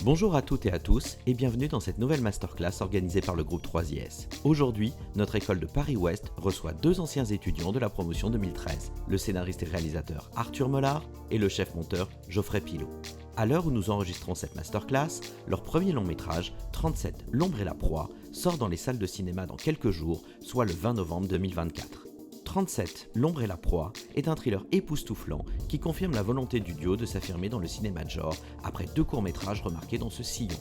Bonjour à toutes et à tous et bienvenue dans cette nouvelle masterclass organisée par le groupe 3IS. Aujourd'hui, notre école de Paris-Ouest reçoit deux anciens étudiants de la promotion 2013, le scénariste et réalisateur Arthur Mollard et le chef-monteur Geoffrey Pilot. À l'heure où nous enregistrons cette masterclass, leur premier long métrage, 37, L'ombre et la proie, sort dans les salles de cinéma dans quelques jours, soit le 20 novembre 2024. 37, L'ombre et la proie est un thriller époustouflant qui confirme la volonté du duo de s'affirmer dans le cinéma de genre après deux courts-métrages remarqués dans ce sillon.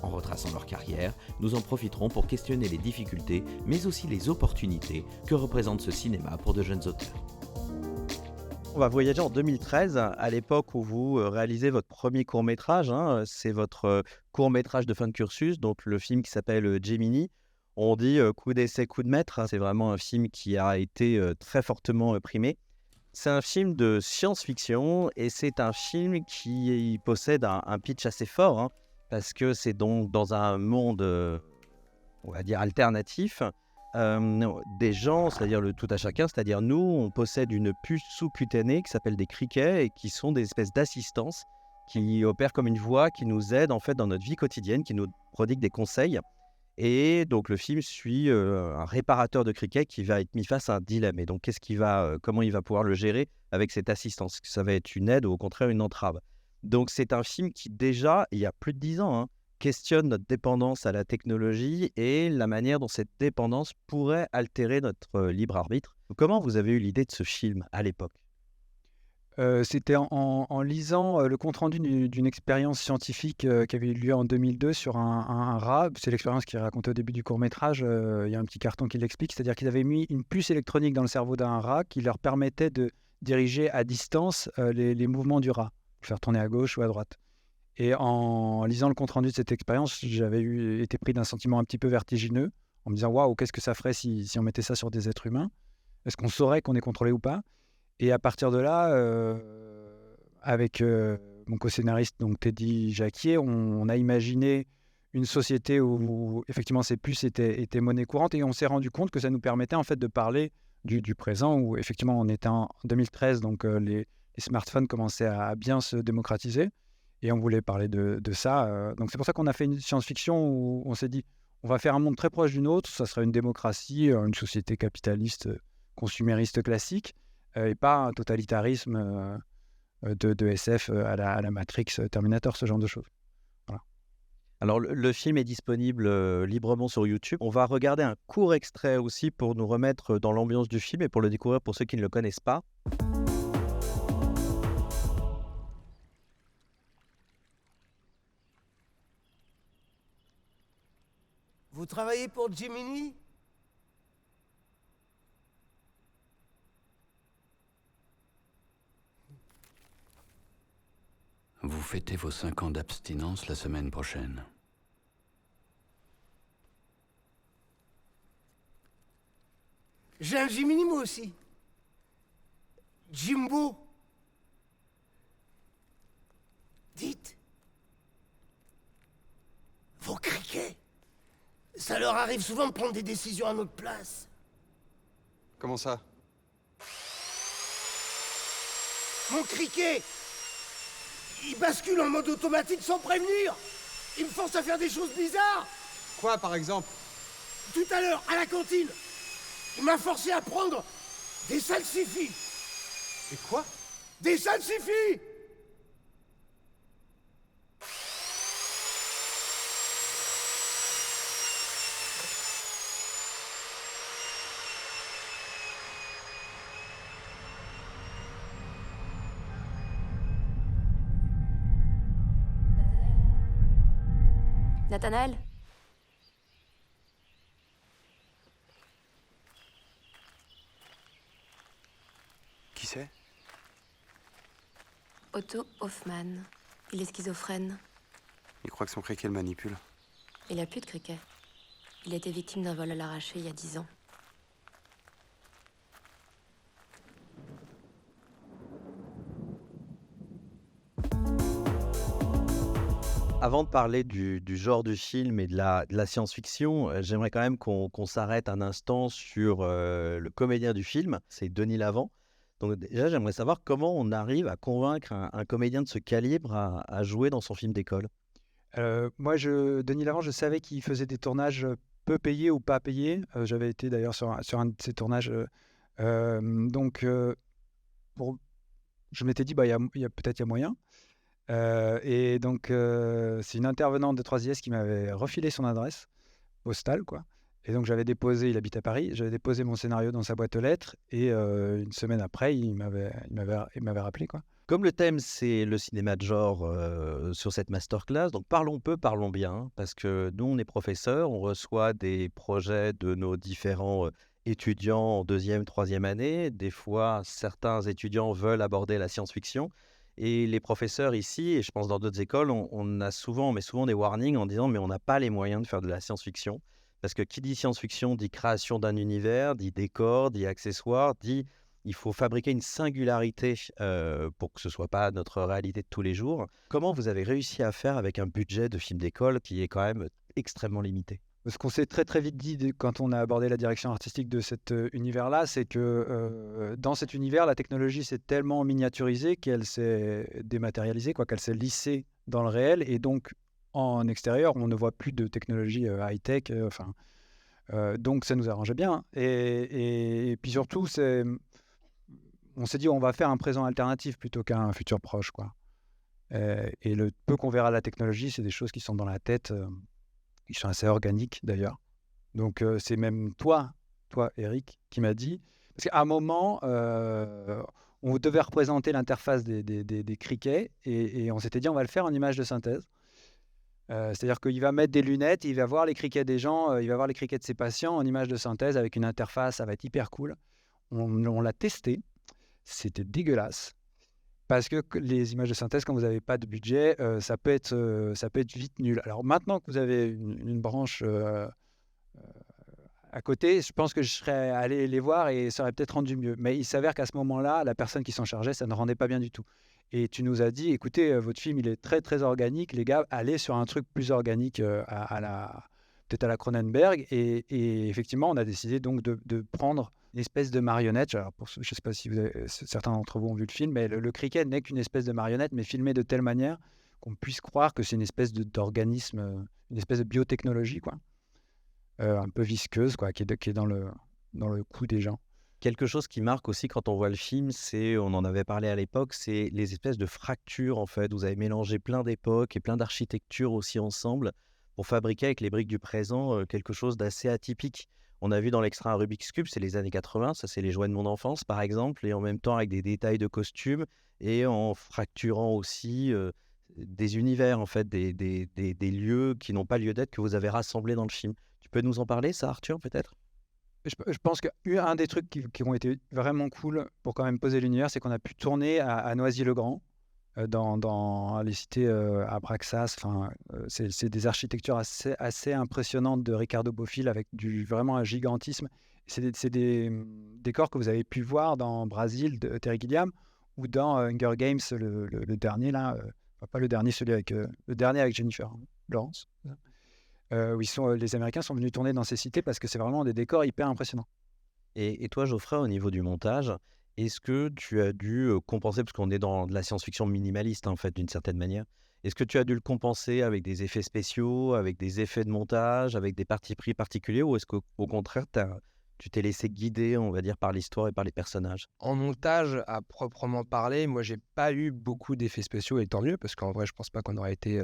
En retraçant leur carrière, nous en profiterons pour questionner les difficultés mais aussi les opportunités que représente ce cinéma pour de jeunes auteurs. On va voyager en 2013, à l'époque où vous réalisez votre premier court-métrage. C'est votre court-métrage de fin de cursus, donc le film qui s'appelle Gemini. On dit coup d'essai, coup de maître. C'est vraiment un film qui a été très fortement primé. C'est un film de science-fiction et c'est un film qui possède un pitch assez fort, parce que c'est donc dans un monde, on va dire, alternatif. Des gens, c'est-à-dire le tout à chacun, c'est-à-dire nous, on possède une puce sous-cutanée qui s'appelle des criquets et qui sont des espèces d'assistances qui opèrent comme une voix, qui nous aident en fait dans notre vie quotidienne, qui nous prodiguent des conseils. Et donc le film suit un réparateur de criquets qui va être mis face à un dilemme. Et donc comment il va pouvoir le gérer avec cette assistance? Est-ce que ça va être une aide ou au contraire une entrave? Donc c'est un film qui déjà, il y a plus de 10 ans, questionne notre dépendance à la technologie et la manière dont cette dépendance pourrait altérer notre libre arbitre. Comment vous avez eu l'idée de ce film à l'époque? C'était en lisant, le compte-rendu d'une expérience scientifique, qui avait eu lieu en 2002 sur un rat. C'est l'expérience qui est racontée au début du court-métrage, il y a un petit carton qui l'explique. C'est-à-dire qu'ils avaient mis une puce électronique dans le cerveau d'un rat qui leur permettait de diriger à distance, les mouvements du rat, le faire tourner à gauche ou à droite. Et en lisant le compte-rendu de cette expérience, j'avais été pris d'un sentiment un petit peu vertigineux, en me disant: «Waouh, qu'est-ce que ça ferait si on mettait ça sur des êtres humains? Est-ce qu'on saurait qu'on est contrôlé ou pas?» Et à partir de là, avec mon co-scénariste donc Teddy Jacquier, on a imaginé une société où effectivement ces puces étaient monnaie courante et on s'est rendu compte que ça nous permettait en fait de parler du présent où effectivement on était en 2013 donc les smartphones commençaient à bien se démocratiser et on voulait parler de ça, donc c'est pour ça qu'on a fait une science-fiction où on s'est dit: «On va faire un monde très proche du nôtre, ça serait une démocratie, une société capitaliste, consumériste classique». Et pas un totalitarisme de SF à la Matrix, Terminator, ce genre de choses. Voilà. Alors le film est disponible librement sur YouTube. On va regarder un court extrait aussi pour nous remettre dans l'ambiance du film et pour le découvrir pour ceux qui ne le connaissent pas. Vous travaillez pour Gemini? Vous fêtez vos 5 ans d'abstinence la semaine prochaine. J'ai un Gemini moi aussi. Jimbo. Dites. Vos criquets. Ça leur arrive souvent de prendre des décisions à notre place. Comment ça? Mon criquet, il bascule en mode automatique sans prévenir. Il me force à faire des choses bizarres. Quoi, par exemple? Tout à l'heure, à la cantine, il m'a forcé à prendre des salsifis. Et quoi? Des salsifis! Nathanaël? Qui c'est? Otto Hoffmann. Il est schizophrène. Il croit que son criquet le manipule. Il a plus de criquet. Il a été victime d'un vol à l'arraché il y a 10 ans. Avant de parler du genre du film et de la science-fiction, j'aimerais quand même qu'on s'arrête un instant sur le comédien du film, c'est Denis Lavant. Donc déjà, j'aimerais savoir comment on arrive à convaincre un comédien de ce calibre à jouer dans son film d'école. Moi, Denis Lavant, je savais qu'il faisait des tournages peu payés ou pas payés. J'avais été d'ailleurs sur un de ces tournages. Donc, pour... je m'étais dit, bah, peut-être il y a moyen. Et donc, c'est une intervenante de 3IS qui m'avait refilé son adresse postale, quoi. Et donc, il habite à Paris, j'avais déposé mon scénario dans sa boîte aux lettres, et une semaine après, il m'avait rappelé, quoi. Comme le thème, c'est le cinéma de genre sur cette masterclass, donc parlons peu, parlons bien, hein, parce que nous, on est professeurs, on reçoit des projets de nos différents étudiants en deuxième, troisième année. Des fois, certains étudiants veulent aborder la science-fiction. Et les professeurs ici, et je pense dans d'autres écoles, on met souvent des warnings en disant mais on n'a pas les moyens de faire de la science-fiction. Parce que qui dit science-fiction dit création d'un univers, dit décor, dit accessoire, dit il faut fabriquer une singularité pour que ce ne soit pas notre réalité de tous les jours. Comment vous avez réussi à faire avec un budget de film d'école qui est quand même extrêmement limité? Ce qu'on s'est très très vite dit quand on a abordé la direction artistique de cet univers-là, c'est que dans cet univers, la technologie s'est tellement miniaturisée qu'elle s'est dématérialisée, qu'elle s'est lissée dans le réel, et donc en extérieur, on ne voit plus de technologie high-tech. Donc ça nous arrangeait bien. Et puis surtout, on s'est dit on va faire un présent alternatif plutôt qu'un futur proche, quoi. Et le peu qu'on verra de la technologie, c'est des choses qui sont dans la tête, qui sont assez organiques d'ailleurs. Donc c'est même toi, Eric, qui m'a dit, parce qu'à un moment, on devait représenter l'interface des criquets, et on s'était dit on va le faire en image de synthèse. C'est-à-dire qu'il va mettre des lunettes, il va voir les criquets des gens, il va voir les criquets de ses patients en image de synthèse avec une interface, ça va être hyper cool. On l'a testé, c'était dégueulasse. Parce que les images de synthèse, quand vous n'avez pas de budget, ça peut être vite nul. Alors maintenant que vous avez une branche à côté, je pense que je serais allé les voir et ça aurait peut-être rendu mieux. Mais il s'avère qu'à ce moment-là, la personne qui s'en chargeait, ça ne rendait pas bien du tout. Et tu nous as dit, écoutez, votre film, il est très, très organique. Les gars, allez sur un truc plus organique, peut-être à la Cronenberg. Et effectivement, on a décidé donc de prendre une espèce de marionnette. Alors, je ne sais pas si certains d'entre vous ont vu le film, mais le cricket n'est qu'une espèce de marionnette, mais filmée de telle manière qu'on puisse croire que c'est une espèce d'organisme, une espèce de biotechnologie, quoi. Un peu visqueuse, quoi, qui est dans le cou des gens. Quelque chose qui marque aussi quand on voit le film, on en avait parlé à l'époque, c'est les espèces de fractures, en fait. Vous avez mélangé plein d'époques et plein d'architectures aussi ensemble pour fabriquer avec les briques du présent quelque chose d'assez atypique. On a vu dans l'extra un Rubik's Cube, c'est les années 80, ça c'est les jouets de mon enfance par exemple, et en même temps avec des détails de costumes et en fracturant aussi des univers, en fait, des lieux qui n'ont pas lieu d'être que vous avez rassemblés dans le film. Tu peux nous en parler, ça, Arthur, peut-être? Je pense qu'un des trucs qui ont été vraiment cool pour quand même poser l'univers, c'est qu'on a pu tourner à Noisy-le-Grand, dans les cités Abraxas. C'est des architectures assez impressionnantes de Ricardo Bofill avec vraiment un gigantisme. C'est des décors que vous avez pu voir dans Brasil de Terry Gilliam ou dans Hunger Games, le dernier là, pas le dernier, le dernier avec Jennifer Lawrence. Où les Américains sont venus tourner dans ces cités parce que c'est vraiment des décors hyper impressionnants. Et toi, Geoffrey, au niveau du montage, est-ce que tu as dû compenser, parce qu'on est dans de la science-fiction minimaliste, en fait, d'une certaine manière, est-ce que tu as dû le compenser avec des effets spéciaux, avec des effets de montage, avec des partis pris particuliers, ou est-ce qu'au contraire, tu t'es laissé guider, on va dire, par l'histoire et par les personnages? En montage, à proprement parler, moi, j'ai pas eu beaucoup d'effets spéciaux, et tant mieux, parce qu'en vrai, je pense pas qu'on aurait été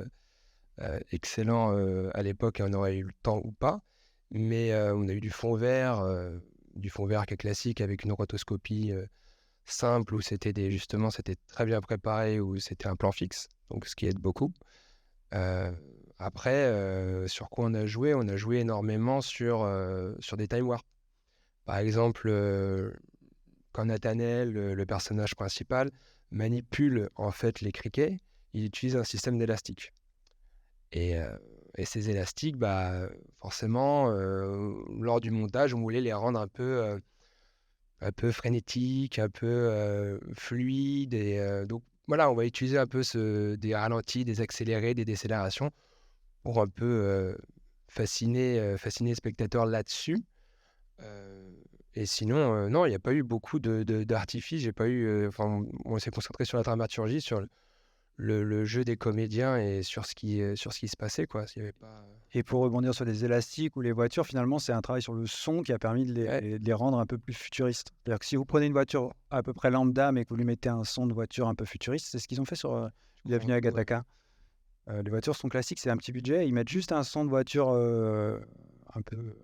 excellent à l'époque et on aurait eu le temps ou pas. Mais on a eu du fond vert qui est classique avec une rotoscopie simple où c'était c'était très bien préparé, où c'était un plan fixe, donc ce qui aide beaucoup. Après, sur quoi on a joué? On a joué énormément sur des time warp. Par exemple, quand Nathanaël, le personnage principal, manipule en fait les criquets, il utilise un système d'élastique. Et ces élastiques, forcément, lors du montage, on voulait les rendre un peu frénétiques, un peu fluides. Et donc, voilà, on va utiliser un peu des ralentis, des accélérés, des décélérations pour un peu fasciner le spectateur là-dessus. Et sinon, non, il n'y a pas eu beaucoup d'artifices. J'ai pas eu, on s'est concentré sur la dramaturgie, sur le jeu des comédiens et sur ce qui se passait, quoi. S'il y avait pas, Et pour rebondir sur les élastiques ou les voitures, finalement, c'est un travail sur le son qui a permis de les rendre un peu plus futuristes. C'est-à-dire que si vous prenez une voiture à peu près lambda, mais que vous lui mettez un son de voiture un peu futuriste, c'est ce qu'ils ont fait sur Bienvenue à Gattaca. Les voitures sont classiques, c'est un petit budget, ils mettent juste un son de voiture un peu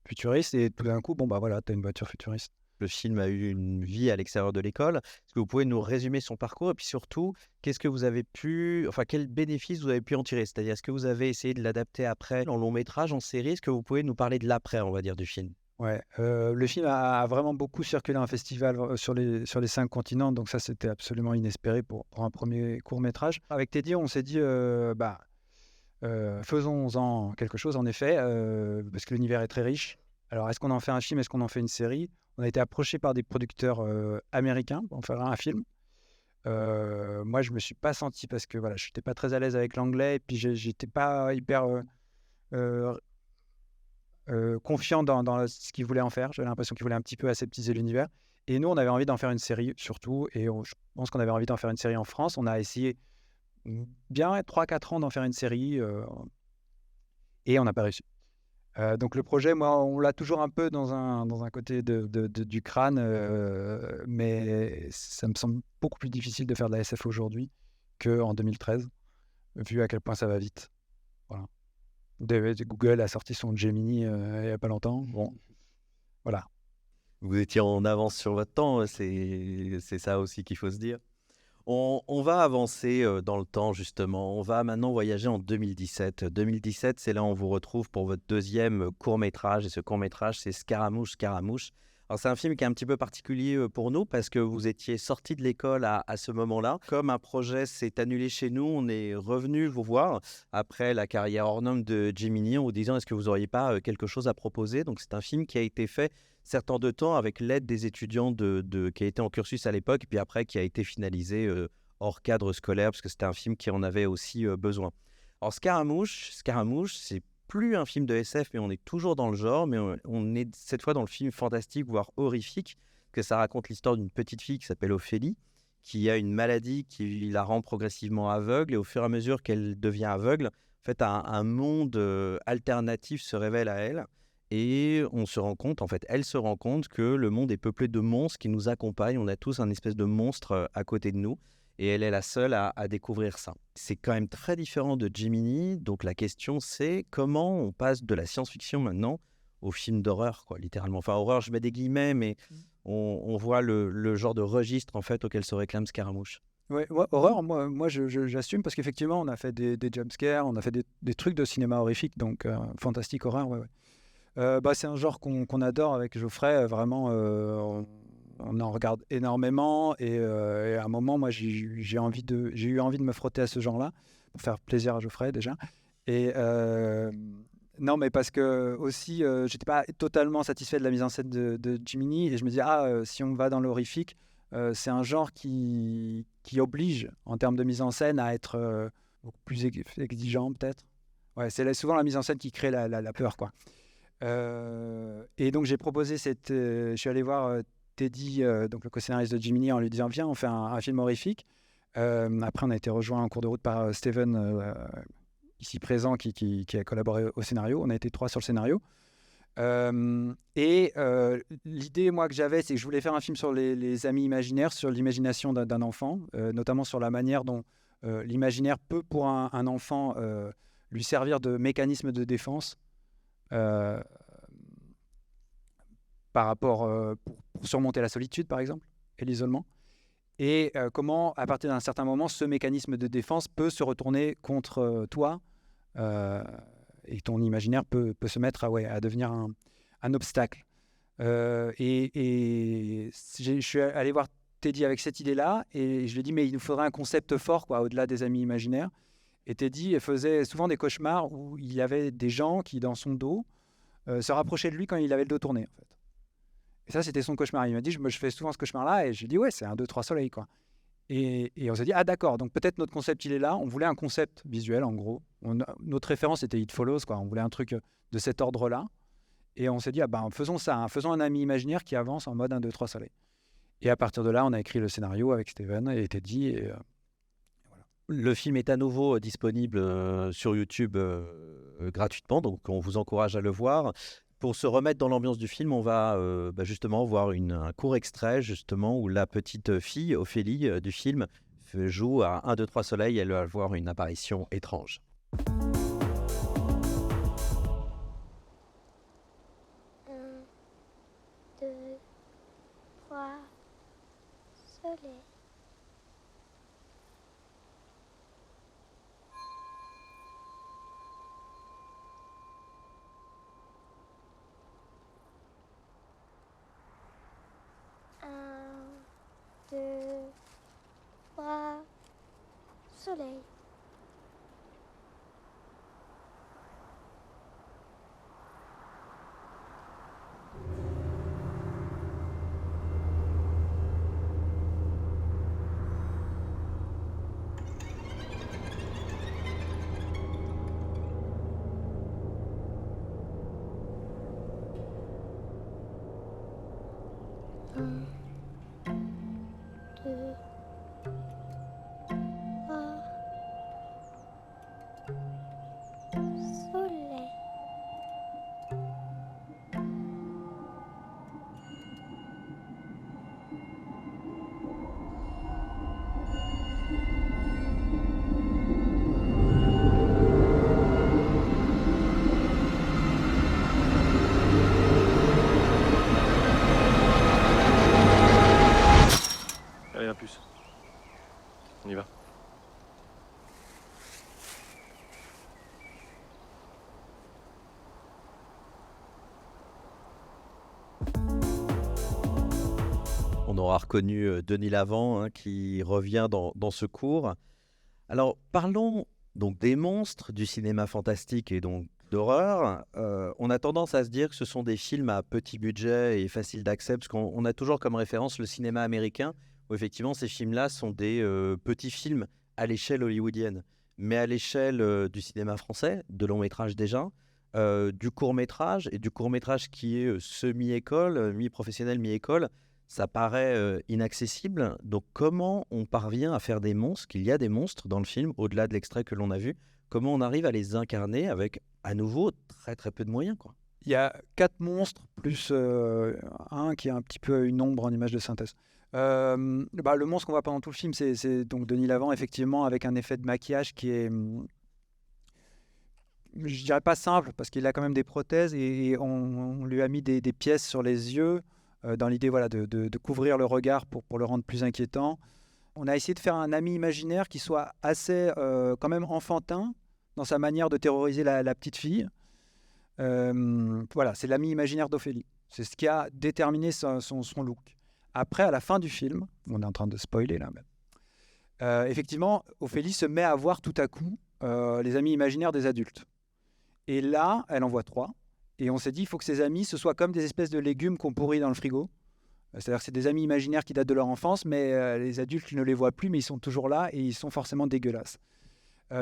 futuriste et tout d'un coup, bon bah voilà, t'as une voiture futuriste. Le film a eu une vie à l'extérieur de l'école. Est-ce que vous pouvez nous résumer son parcours et puis surtout, qu'est-ce que vous avez pu, enfin, quels bénéfices vous avez pu en tirer? C'est-à-dire, est-ce que vous avez essayé de l'adapter après en long métrage, en série? Est-ce que vous pouvez nous parler de l'après, on va dire, du film? Ouais, le film a vraiment beaucoup circulé en festival sur les 5 continents, donc ça c'était absolument inespéré pour un premier court métrage. Avec Teddy, on s'est dit, faisons-en quelque chose en effet, parce que l'univers est très riche. Alors est-ce qu'on en fait un film, est-ce qu'on en fait une série? On a été approché par des producteurs américains pour en faire un film. Moi je me suis pas senti parce que voilà, je n'étais pas très à l'aise avec l'anglais et puis j'étais pas hyper confiant dans ce qu'ils voulaient en faire. J'avais l'impression qu'ils voulaient un petit peu aseptiser l'univers. Et nous, on avait envie d'en faire une série surtout. Et je pense qu'on avait envie d'en faire une série en France. On a essayé bien 3-4 ans d'en faire une série et on n'a pas réussi. Donc le projet, moi, on l'a toujours un peu dans un côté du crâne, mais ça me semble beaucoup plus difficile de faire de la SF aujourd'hui qu'en 2013, vu à quel point ça va vite. Voilà. Google a sorti son Gemini il n'y a pas longtemps. Bon, voilà. Vous étiez en avance sur votre temps, c'est ça aussi qu'il faut se dire. On va avancer dans le temps, justement. On va maintenant voyager en 2017. 2017, c'est là où on vous retrouve pour votre deuxième court-métrage. Et ce court-métrage, c'est Scaramouche, Scaramouche. Alors, c'est un film qui est un petit peu particulier pour nous parce que vous étiez sorti de l'école à ce moment-là. Comme un projet s'est annulé chez nous, on est revenu vous voir après la carrière hors norme de Gemini en vous disant est-ce que vous n'auriez pas quelque chose à proposer. Donc, c'est un film qui a été fait certain de temps avec l'aide des étudiants qui étaient en cursus à l'époque et puis après qui a été finalisé hors cadre scolaire parce que c'était un film qui en avait aussi besoin. Alors Scaramouche, c'est plus un film de SF mais on est toujours dans le genre, mais on est cette fois dans le film fantastique voire horrifique, que ça raconte l'histoire d'une petite fille qui s'appelle Ophélie qui a une maladie qui la rend progressivement aveugle et au fur et à mesure qu'elle devient aveugle, en fait un monde alternatif se révèle à elle. Et on se rend compte, en fait, elle se rend compte que le monde est peuplé de monstres qui nous accompagnent. On a tous un espèce de monstre à côté de nous. Et elle est la seule à découvrir ça. C'est quand même très différent de Gemini. Donc la question, c'est comment on passe de la science-fiction maintenant au film d'horreur, quoi, littéralement. Enfin, horreur, je mets des guillemets, mais on voit le genre de registre, en fait, auquel se réclame Scaramouche. Ouais, horreur, moi j'assume parce qu'effectivement, on a fait des jumpscares, on a fait des trucs de cinéma horrifique, donc fantastique horreur, ouais. C'est un genre qu'on adore avec Geoffrey, vraiment, on en regarde énormément et à un moment, moi, j'ai eu envie de me frotter à ce genre-là pour faire plaisir à Geoffrey déjà. Et non, mais parce que aussi, j'étais pas totalement satisfait de la mise en scène de Gemini et je me dis si on va dans l'horrifique, c'est un genre qui oblige en termes de mise en scène à être beaucoup plus exigeant peut-être. Ouais, c'est souvent la mise en scène qui crée la peur, quoi. Et donc j'ai proposé je suis allé voir Teddy, donc le co-scénariste de Gemini, en lui disant viens, on fait un film horrifique. Après on a été rejoint en cours de route par Steven, ici présent, qui a collaboré au scénario. On a été 3 sur le scénario. L'idée moi que j'avais, c'est que je voulais faire un film sur les amis imaginaires, sur l'imagination d'un enfant, notamment sur la manière dont l'imaginaire peut pour un enfant lui servir de mécanisme de défense par rapport pour surmonter la solitude par exemple et l'isolement, et comment à partir d'un certain moment ce mécanisme de défense peut se retourner contre toi et ton imaginaire peut se mettre à devenir un obstacle. Je suis allé voir Teddy avec cette idée-là et je lui ai dit mais il nous faudrait un concept fort, quoi, au-delà des amis imaginaires. Et Teddy faisait souvent des cauchemars où il y avait des gens qui, dans son dos, se rapprochaient de lui quand il avait le dos tourné, en fait. Et ça, c'était son cauchemar. Il m'a dit, je fais souvent ce cauchemar-là. Et je lui ai dit, ouais, c'est 1, 2, 3 soleils, quoi. Et on s'est dit, ah d'accord, donc peut-être notre concept, il est là. On voulait un concept visuel, en gros. Notre référence, était It Follows, quoi. On voulait un truc de cet ordre-là. Et on s'est dit, faisons ça, hein. Faisons un ami imaginaire qui avance en mode 1, 2, 3 soleils. Et à partir de là, on a écrit le scénario avec Steven et Teddy. Et voilà. Le film est à nouveau disponible sur YouTube gratuitement, donc on vous encourage à le voir. Pour se remettre dans l'ambiance du film, on va justement voir un court extrait justement où la petite fille, Ophélie, du film, joue à 1, 2, 3 soleil. Elle va avoir une apparition étrange. 1, 2, 3, soleil. Un, 2, 3, soleil. Un, 2, 3, soleil. Allez, un plus. On y va. On aura reconnu Denis Lavant qui revient dans ce cours. Alors parlons donc des monstres du cinéma fantastique et donc d'horreur. On a tendance à se dire que ce sont des films à petit budget et faciles d'accès parce qu'on a toujours comme référence le cinéma américain où effectivement ces films-là sont des petits films à l'échelle hollywoodienne. Mais à l'échelle du cinéma français, de long métrage déjà, du court métrage et du court métrage qui est semi-école, mi-professionnel, mi-école, ça paraît inaccessible. Donc comment on parvient à faire des monstres, qu'il y a des monstres dans le film, au-delà de l'extrait que l'on a vu, comment on arrive à les incarner avec, à nouveau, très très peu de moyens, quoi. Il y a 4 monstres, plus un qui est un petit peu une ombre en image de synthèse. Le monstre qu'on voit pendant tout le film, c'est donc Denis Lavant, effectivement, avec un effet de maquillage qui est, je dirais pas simple, parce qu'il a quand même des prothèses et on lui a mis des pièces sur les yeux, dans l'idée de couvrir le regard pour le rendre plus inquiétant. On a essayé de faire un ami imaginaire qui soit assez quand même enfantin dans sa manière de terroriser la petite fille. C'est l'ami imaginaire d'Ophélie. C'est ce qui a déterminé son look. Après, à la fin du film, on est en train de spoiler là même, effectivement, Ophélie se met à voir tout à coup les amis imaginaires des adultes. Et là, elle en voit 3. Et on s'est dit, il faut que ces amis, ce soient comme des espèces de légumes qu'on pourrit dans le frigo. C'est-à-dire que c'est des amis imaginaires qui datent de leur enfance, mais les adultes, ils ne les voient plus, mais ils sont toujours là et ils sont forcément dégueulasses.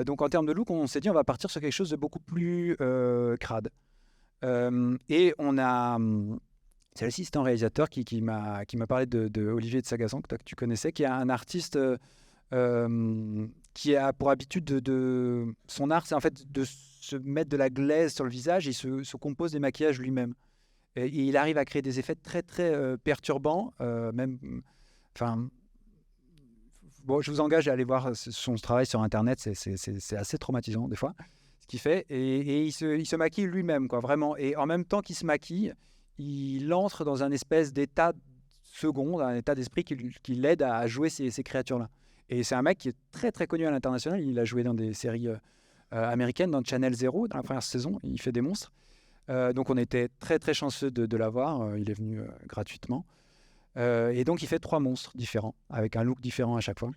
Donc en termes de look, on s'est dit, on va partir sur quelque chose de beaucoup plus crade. Et on a... C'est l'assistant réalisateur qui m'a parlé de Olivier de Sagazan, que tu connaissais, qui est un artiste qui a pour habitude de... Son art, c'est en fait de se mettre de la glaise sur le visage et se compose des maquillages lui-même. Et il arrive à créer des effets très, très perturbants. Je vous engage à aller voir son travail sur Internet. C'est assez traumatisant, des fois, ce qu'il fait. Et il se maquille lui-même, quoi, vraiment. Et en même temps qu'il se maquille, il entre dans un espèce d'état second, un état d'esprit qui l'aide à jouer ces créatures-là. Et c'est un mec qui est très, très connu à l'international. Il a joué dans des séries américaines, dans Channel Zero, dans la première saison. Il fait des monstres. Donc on était très très chanceux de l'avoir, il est venu gratuitement. Et donc il fait 3 monstres différents, avec un look différent à chaque fois.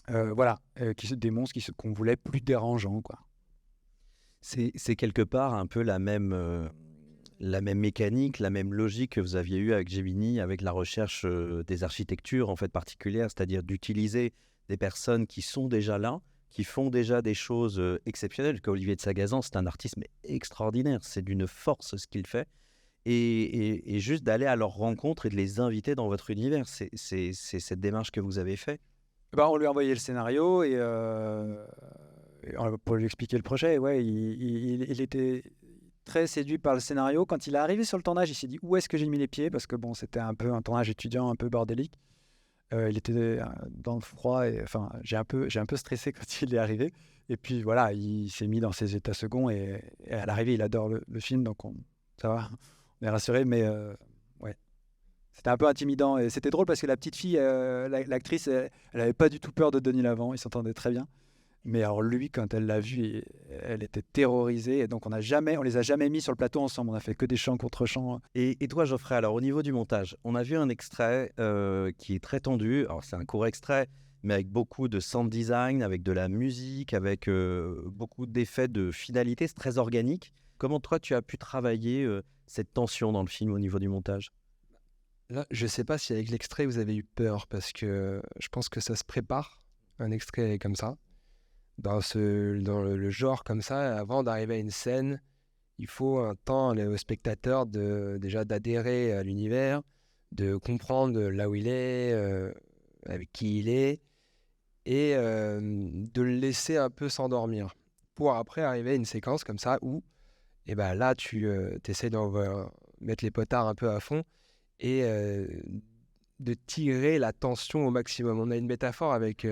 Des monstres qu'on voulait plus dérangeants, quoi. C'est quelque part un peu la même mécanique, la même logique que vous aviez eue avec Gemini, avec la recherche des architectures en fait particulières, c'est-à-dire d'utiliser des personnes qui sont déjà là, qui font déjà des choses exceptionnelles. Olivier de Sagazan, c'est un artiste mais extraordinaire, c'est d'une force ce qu'il fait, et juste d'aller à leur rencontre et de les inviter dans votre univers, c'est cette démarche que vous avez faite. Bah, on lui a envoyé le scénario pour lui expliquer le projet. Ouais, il était très séduit par le scénario. Quand il est arrivé sur le tournage, il s'est dit où est-ce que j'ai mis les pieds parce que bon, c'était un peu un tournage étudiant, un peu bordélique. Il était dans le froid et enfin, j'ai un peu stressé quand il est arrivé. Et puis voilà, il s'est mis dans ses états seconds et à l'arrivée, il adore le film, donc ça va, on est rassuré. Mais ouais, c'était un peu intimidant et c'était drôle parce que la petite fille, l'actrice, elle avait pas du tout peur de Denis Lavant, ils s'entendaient très bien. Mais alors lui, quand elle l'a vu, elle était terrorisée et donc on les a jamais mis sur le plateau ensemble. On a fait que des chants contre chants. Et toi, Geoffrey, alors au niveau du montage, on a vu un extrait qui est très tendu. Alors c'est un court extrait, mais avec beaucoup de sound design, avec de la musique, avec beaucoup d'effets de finalité. C'est très organique. Comment toi, tu as pu travailler cette tension dans le film au niveau du montage? Là, je sais pas si avec l'extrait, vous avez eu peur, parce que je pense que ça se prépare, un extrait comme ça. Dans le genre comme ça, avant d'arriver à une scène, il faut un temps au spectateur déjà d'adhérer à l'univers, de comprendre là où il est, avec qui il est, et de le laisser un peu s'endormir. Pour après arriver à une séquence comme ça où, et ben là, tu essaies de mettre les potards un peu à fond et de tirer la tension au maximum. On a une métaphore avec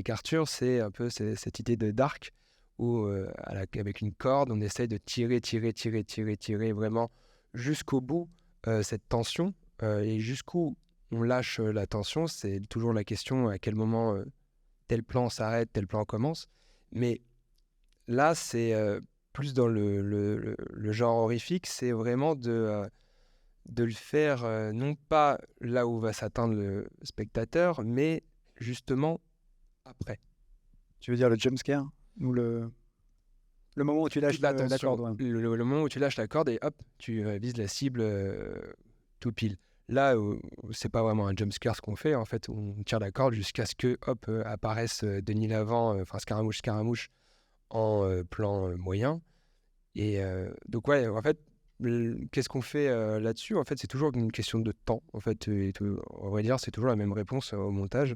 Arthur, c'est un peu cette idée de Dark, où avec une corde, on essaie de tirer vraiment jusqu'au bout cette tension, et jusqu'où on lâche la tension. C'est toujours la question à quel moment tel plan s'arrête, tel plan commence. Mais là, c'est plus dans le genre horrifique, c'est vraiment de le faire non pas là où va s'atteindre le spectateur, mais justement après. Tu veux dire le jump scare ou le moment où tu lâches la corde, ouais. Le moment où tu lâches la corde et hop, tu vises la cible tout pile. Là, c'est pas vraiment un jump scare ce qu'on fait. En fait, on tire la corde jusqu'à ce que hop apparaisse Denis Lavant, enfin Scaramouche en plan moyen. Et donc ouais, en fait, qu'est-ce qu'on fait là-dessus? En fait, c'est toujours une question de temps. En fait, on va dire, c'est toujours la même réponse au montage.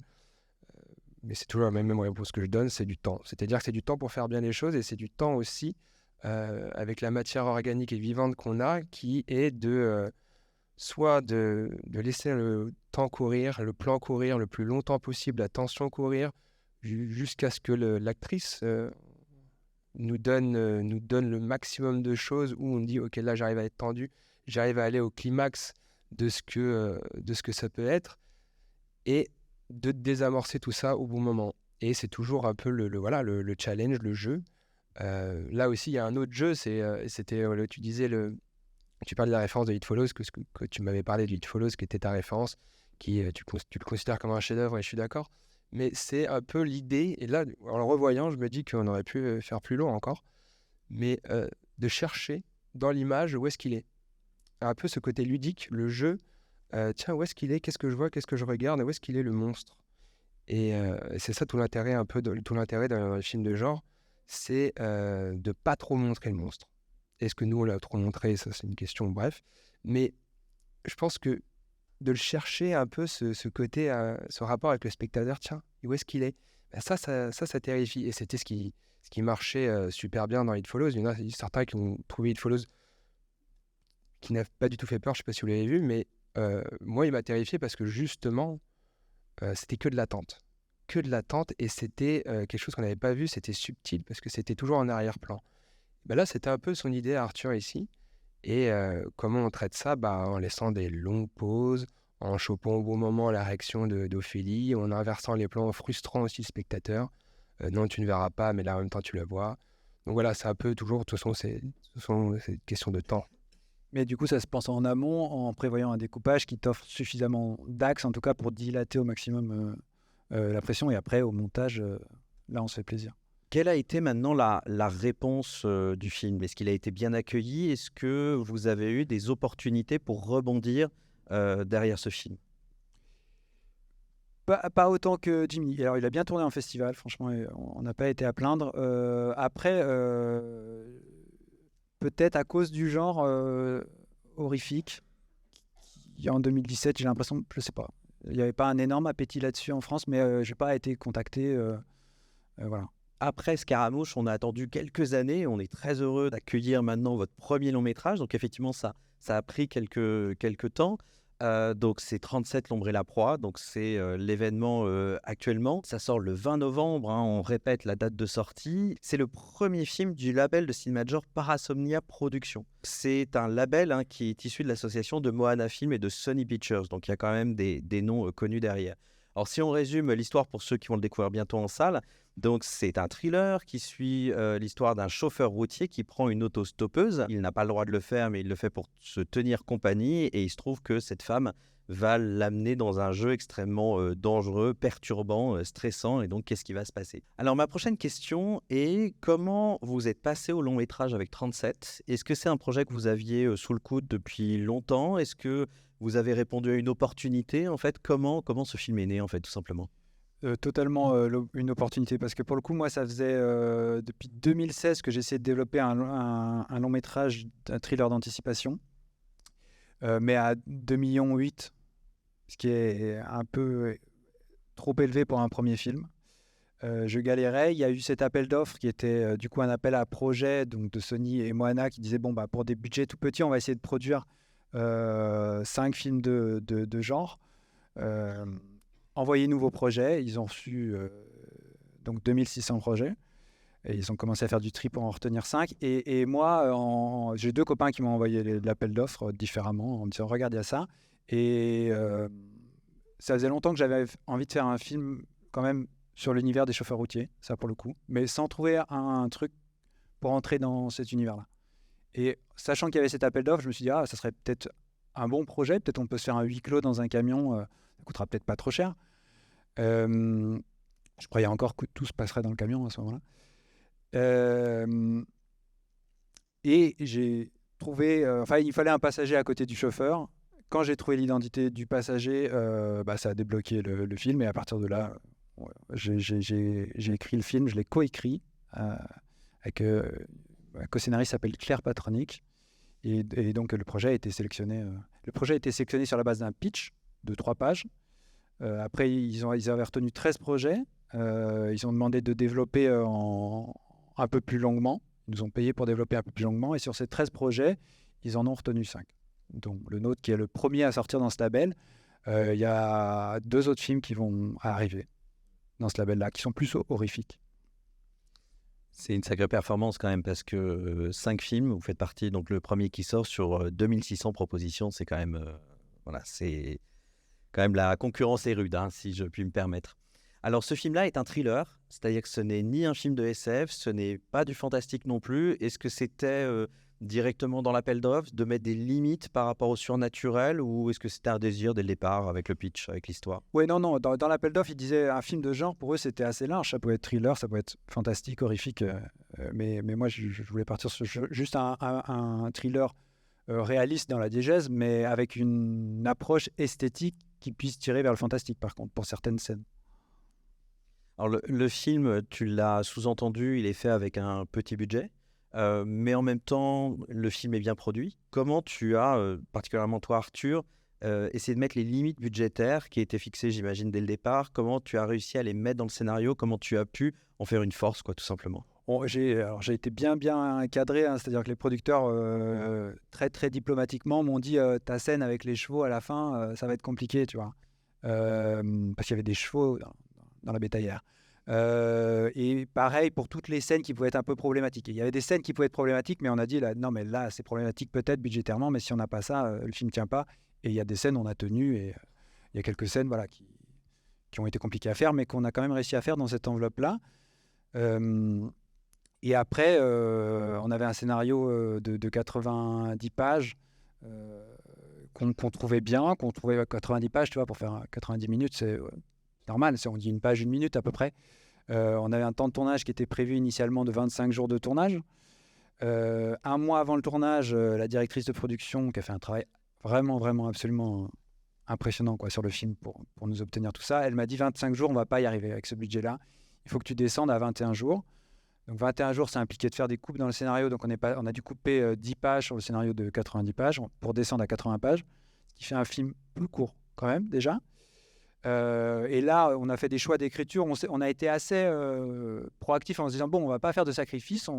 Mais c'est toujours la même réponse que je donne, c'est du temps. C'est-à-dire que c'est du temps pour faire bien les choses et c'est du temps aussi avec la matière organique et vivante qu'on a, qui est soit de laisser le temps courir, le plan courir le plus longtemps possible, la tension courir, jusqu'à ce que l'actrice nous donne le maximum de choses où on dit ok, là j'arrive à être tendu, j'arrive à aller au climax de ce que ça peut être, et de désamorcer tout ça au bon moment. Et c'est toujours un peu le challenge, le jeu. Là aussi il y a un autre jeu, c'était tu parles de la référence de It Follows, que tu m'avais parlé de It Follows, qui était ta référence, qui tu le considères comme un chef-d'œuvre, et je suis d'accord. Mais c'est un peu l'idée, et là, en le revoyant, je me dis qu'on aurait pu faire plus long encore, mais de chercher dans l'image où est-ce qu'il est. Un peu ce côté ludique, le jeu, tiens, où est-ce qu'il est, qu'est-ce que je vois, qu'est-ce que je regarde, où est-ce qu'il est le monstre. Et c'est ça tout l'intérêt d'un film de genre, c'est de pas trop montrer le monstre. Est-ce que nous, on l'a trop montré? Ça, c'est une question, bref. Mais je pense que de le chercher un peu, ce côté, ce rapport avec le spectateur, tiens, où est-ce qu'il est? Ben ça terrifie. Et c'était ce qui marchait super bien dans It Follows. Il y en a certains qui ont trouvé It Follows qui n'a pas du tout fait peur, je ne sais pas si vous l'avez vu, mais moi, il m'a terrifié parce que justement, c'était que de l'attente. Que de l'attente, et c'était quelque chose qu'on n'avait pas vu, c'était subtil parce que c'était toujours en arrière-plan. Ben là, c'était un peu son idée à Arthur ici. Et comment on traite ça? En laissant des longues pauses, en chopant au bon moment la réaction d'Ophélie, en inversant les plans, en frustrant aussi le spectateur. Non, tu ne verras pas, mais là, en même temps, tu la vois. Donc voilà, c'est un peu toujours, de toute façon, c'est une question de temps. Mais du coup, ça se pense en amont, en prévoyant un découpage qui t'offre suffisamment d'axes, en tout cas, pour dilater au maximum la pression. Et après, au montage, là, on se fait plaisir. Quelle a été maintenant la réponse du film? Est-ce qu'il a été bien accueilli? Est-ce que vous avez eu des opportunités pour rebondir derrière ce film? Pas autant que Jimmy. Alors, il a bien tourné en festival, franchement, on n'a pas été à plaindre. Après, peut-être à cause du genre horrifique, en 2017, j'ai l'impression, je sais pas. Il n'y avait pas un énorme appétit là-dessus en France, mais je n'ai pas été contacté. Voilà. Après Scaramouche, on a attendu quelques années. On est très heureux d'accueillir maintenant votre premier long métrage. Donc effectivement, ça a pris quelques temps. Donc c'est 37 L'ombre et la proie. Donc c'est l'événement actuellement. Ça sort le 20 novembre. Hein, on répète la date de sortie. C'est le premier film du label de Cinémajor Parasomnia Productions. C'est un label qui est issu de l'association de Moana Film et de Sony Pictures. Donc il y a quand même des noms connus derrière. Alors si on résume l'histoire pour ceux qui vont le découvrir bientôt en salle, donc c'est un thriller qui suit l'histoire d'un chauffeur routier qui prend une autostoppeuse. Il n'a pas le droit de le faire, mais il le fait pour se tenir compagnie. Et il se trouve que cette femme va l'amener dans un jeu extrêmement dangereux, perturbant, stressant. Et donc, qu'est-ce qui va se passer? Alors, ma prochaine question est comment vous êtes passé au long métrage avec 37? Est-ce que c'est un projet que vous aviez sous le coude depuis longtemps? Est-ce que vous avez répondu à une opportunité? En fait, comment ce film est né, en fait, tout simplement? Totalement une opportunité, parce que pour le coup, moi, ça faisait depuis 2016 que j'essayais de développer un long métrage, un thriller d'anticipation, mais à 2,8 millions, ce qui est un peu trop élevé pour un premier film. Je galérais. Il y a eu cet appel d'offres qui était du coup un appel à projet donc de Sony et Moana qui disait bon, bah, pour des budgets tout petits, on va essayer de produire 5 films de genre. Envoyer nouveaux projets. Ils ont reçu donc 2600 projets. Et ils ont commencé à faire du tri pour en retenir 5. Et moi, j'ai 2 copains qui m'ont envoyé l'appel d'offres différemment en me disant regarde, il y a ça. Et ça faisait longtemps que j'avais envie de faire un film quand même sur l'univers des chauffeurs routiers, ça pour le coup, mais sans trouver un truc pour entrer dans cet univers-là. Et sachant qu'il y avait cet appel d'offres, je me suis dit, ça serait peut-être un bon projet, peut-être on peut se faire un huis clos dans un camion, ça coûtera peut-être pas trop cher. Je croyais encore que tout se passerait dans le camion à ce moment-là. Et j'ai trouvé, il fallait un passager à côté du chauffeur. Quand j'ai trouvé l'identité du passager, ça a débloqué le film. Et à partir de là, j'ai écrit le film, je l'ai coécrit avec un co-scénariste qui s'appelle Claire Patronic. Et donc le projet a été sélectionné. Le projet a été sélectionné sur la base d'un pitch de 3 pages. Après, ils avaient retenu 13 projets. Ils ont demandé de développer un peu plus longuement. Ils nous ont payé pour développer un peu plus longuement. Et sur ces 13 projets, ils en ont retenu 5. Donc le nôtre qui est le premier à sortir dans ce label. Il y a 2 autres films qui vont arriver dans ce label-là, qui sont plus horrifiques. C'est une sacrée performance quand même, parce que 5 films, vous faites partie, donc le premier qui sort sur 2600 propositions, c'est quand même... c'est quand même la concurrence est rude, si je puis me permettre. Alors ce film-là est un thriller, c'est-à-dire que ce n'est ni un film de SF, ce n'est pas du fantastique non plus. Est-ce que c'était directement dans l'appel d'offres de mettre des limites par rapport au surnaturel, ou est-ce que c'était un désir dès le départ avec le pitch, avec l'histoire? Oui, non, dans l'appel d'offres, ils disaient un film de genre, pour eux c'était assez large, ça pouvait être thriller, ça pouvait être fantastique, horrifique, mais moi je voulais partir sur juste un thriller réaliste dans la diégèse, mais avec une approche esthétique qui puisse tirer vers le fantastique par contre, pour certaines scènes. Alors le film, tu l'as sous-entendu, il est fait avec un petit budget, mais en même temps, le film est bien produit. Comment tu as, particulièrement toi Arthur, essayé de mettre les limites budgétaires qui étaient fixées, j'imagine, dès le départ? Comment tu as réussi à les mettre dans le scénario? Comment tu as pu en faire une force, tout simplement? J'ai été bien cadré, c'est-à-dire que les producteurs, très, très diplomatiquement, m'ont dit ta scène avec les chevaux à la fin, ça va être compliqué, tu vois. Parce qu'il y avait des chevaux dans la bétaillère. Et pareil pour toutes les scènes qui pouvaient être un peu problématiques. Il y avait des scènes qui pouvaient être problématiques, mais on a dit non, mais là, c'est problématique peut-être budgétairement, mais si on n'a pas ça, le film ne tient pas. Et il y a des scènes on a tenu, et il y a quelques scènes qui ont été compliquées à faire, mais qu'on a quand même réussi à faire dans cette enveloppe-là. Et après, on avait un scénario de 90 pages qu'on trouvait bien, qu'on trouvait 90 pages, tu vois, pour faire 90 minutes, c'est normal, on dit une page, 1 minute à peu près. On avait un temps de tournage qui était prévu initialement de 25 jours de tournage. 1 mois avant le tournage, la directrice de production, qui a fait un travail vraiment absolument impressionnant sur le film pour nous obtenir tout ça, elle m'a dit 25 jours, on ne va pas y arriver avec ce budget-là. Il faut que tu descendes à 21 jours. Donc 21 jours, ça impliquait de faire des coupes dans le scénario. Donc on a dû couper 10 pages sur le scénario de 90 pages pour descendre à 80 pages, ce qui fait un film plus court quand même déjà. Et là, on a fait des choix d'écriture. On a été assez proactif en se disant, bon, on ne va pas faire de sacrifice.